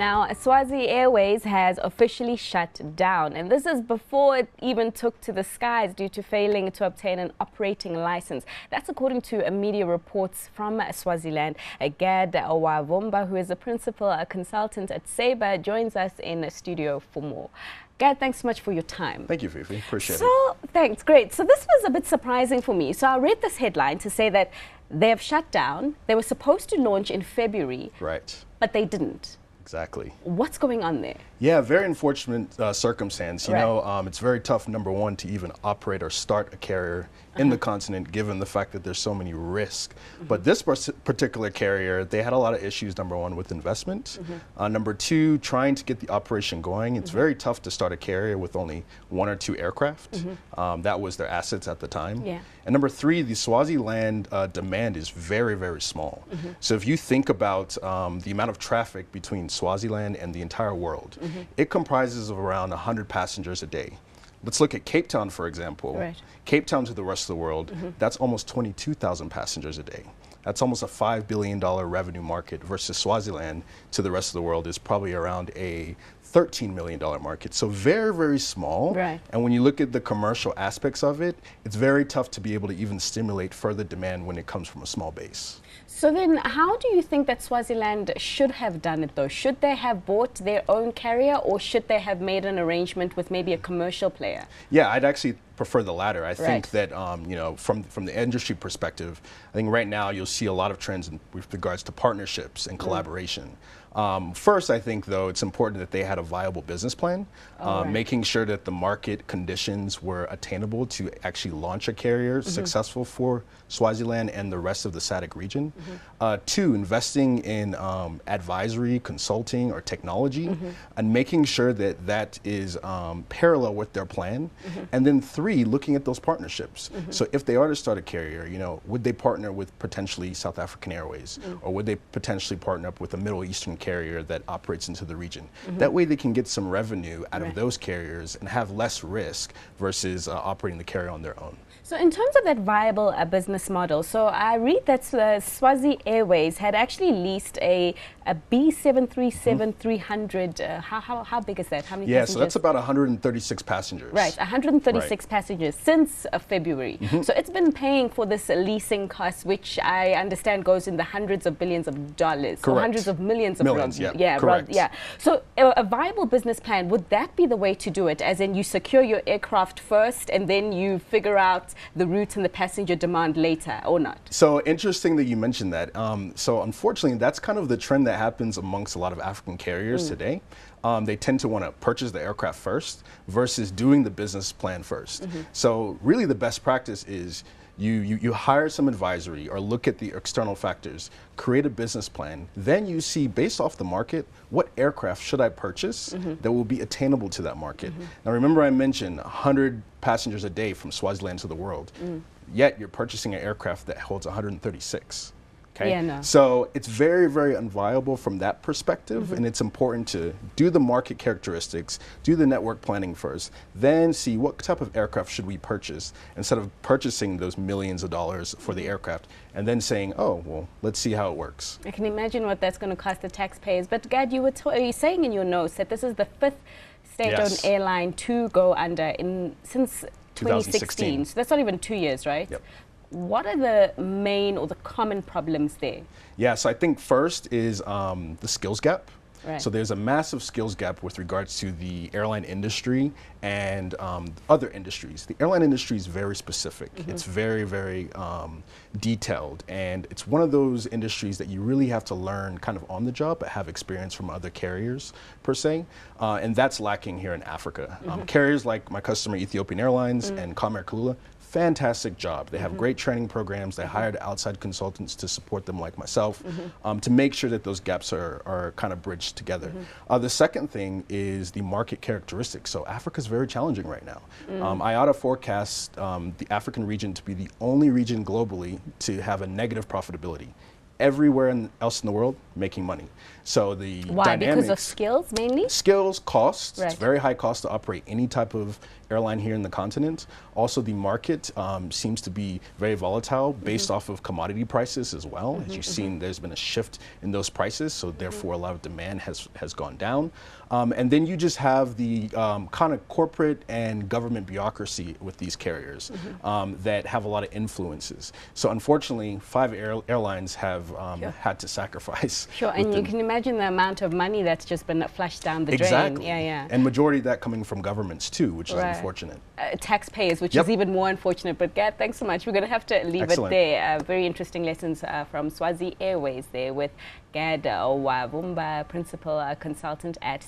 Now, Swazi Airways has officially shut down, and this is before it even took to the skies due to failing to obtain an operating license. That's according to media reports from Swaziland. Gad Wavumba, who is a principal consultant at Sabre, joins us in the studio for more. Gad, thanks so much for your time. Thank you, Fifi. Appreciate it. So, thanks. Great. So this was a bit surprising for me. So I read this headline to say that they have shut down. They were supposed to launch in February, Right. but they didn't. Exactly. What's going on there? Yeah, very unfortunate circumstance. You Right. know, it's very tough, number one, to even operate or start a carrier in the continent, given the fact that there's so many risks. But this particular carrier, they had a lot of issues, number one, with investment. Number two, trying to get the operation going. It's very tough to start a carrier with only one or two aircraft. That was their assets at the time. Yeah. And number three, the Swaziland demand is very, very small. So if you think about the amount of traffic between Swaziland and the entire world, it comprises of around 100 passengers a day. Let's look at Cape Town, for example. Right. Cape Town to the rest of the world, that's almost 22,000 passengers a day. That's almost a $5 billion revenue market versus Swaziland to the rest of the world is probably around a $13 million market. So very, very small. Right. And when you look at the commercial aspects of it, it's very tough to be able to even stimulate further demand when it comes from a small base. So then how do you think that Swaziland should have done it though? Should they have bought their own carrier, or should they have made an arrangement with maybe a commercial player? Yeah, I'd actually prefer the latter. I think Right. that, you know, from the industry perspective, I think right now you'll see a lot of trends with regards to partnerships and collaboration. First, I think, though, it's important that they had a viable business plan, Right. making sure that the market conditions were attainable to actually launch a carrier successful for Swaziland and the rest of the SADC region. Two, investing in advisory, consulting, or technology, and making sure that that is parallel with their plan. And then three, looking at those partnerships. So if they are to start a carrier, you know, would they partner with potentially South African Airways, or would they potentially partner up with a Middle Eastern carrier that operates into the region? That way they can get some revenue out of those carriers and have less risk versus operating the carrier on their own. So in terms of that viable business model, so I read that Swazi Airways had actually leased a B737-300. How big is that? How many passengers? So that's about 136 passengers. Right, 136 passengers since February. So it's been paying for this leasing cost, which I understand goes in the hundreds of billions of dollars. Or Correct. hundreds of millions of Millions, dollars. yeah, correct. So a viable business plan, would that be the way to do it? As in you secure your aircraft first and then you figure out the route and the passenger demand later, or not? So interesting that you mentioned that. So unfortunately, that's kind of the trend that happens amongst a lot of African carriers today. They tend to want to purchase the aircraft first versus doing the business plan first. So really the best practice is you hire some advisory or look at the external factors, create a business plan, then you see based off the market, what aircraft should I purchase that will be attainable to that market. Now remember I mentioned 100 passengers a day from Swaziland to the world, yet you're purchasing an aircraft that holds 136. Okay? Yeah, no. So it's very, very unviable from that perspective, and it's important to do the market characteristics, do the network planning first, then see what type of aircraft should we purchase instead of purchasing those millions of dollars for the aircraft and then saying, oh, well, let's see how it works. I can imagine what that's going to cost the taxpayers. But Gad, you were saying in your notes that this is the 5th state-owned airline to go under since 2016. So that's not even 2 years, right? Yep. What are the main or the common problems there? Yeah, so I think first is the skills gap. Right. So there's a massive skills gap with regards to the airline industry and other industries. The airline industry is very specific. It's very, very detailed. And it's one of those industries that you really have to learn kind of on the job, but have experience from other carriers per se. And that's lacking here in Africa. Carriers like my customer Ethiopian Airlines and Comair Kulula, fantastic job. They have great training programs. They hired outside consultants to support them like myself to make sure that those gaps are kind of bridged together. The second thing is the market characteristics. So Africa's very challenging right now. IATA forecasts the African region to be the only region globally to have a negative profitability. everywhere else in the world making money. So the Why? dynamics, Because of skills mainly? skills, costs. Right. It's very high cost to operate any type of airline here in the continent. Also, the market seems to be very volatile based off of commodity prices as well. As you've seen, there's been a shift in those prices, so therefore a lot of demand has gone down. And then you just have the kind of corporate and government bureaucracy with these carriers that have a lot of influences. So unfortunately, 5 airlines have had to sacrifice. Sure, and you can imagine the amount of money that's just been flushed down the Exactly. drain. Yeah. And majority of that coming from governments too, which is Right. unfortunate. Taxpayers, which Yep. is even more unfortunate. But Gad, thanks so much. We're going to have to leave Excellent. it there. Very interesting lessons from Swazi Airways there with Gad Wavumba, Principal Consultant at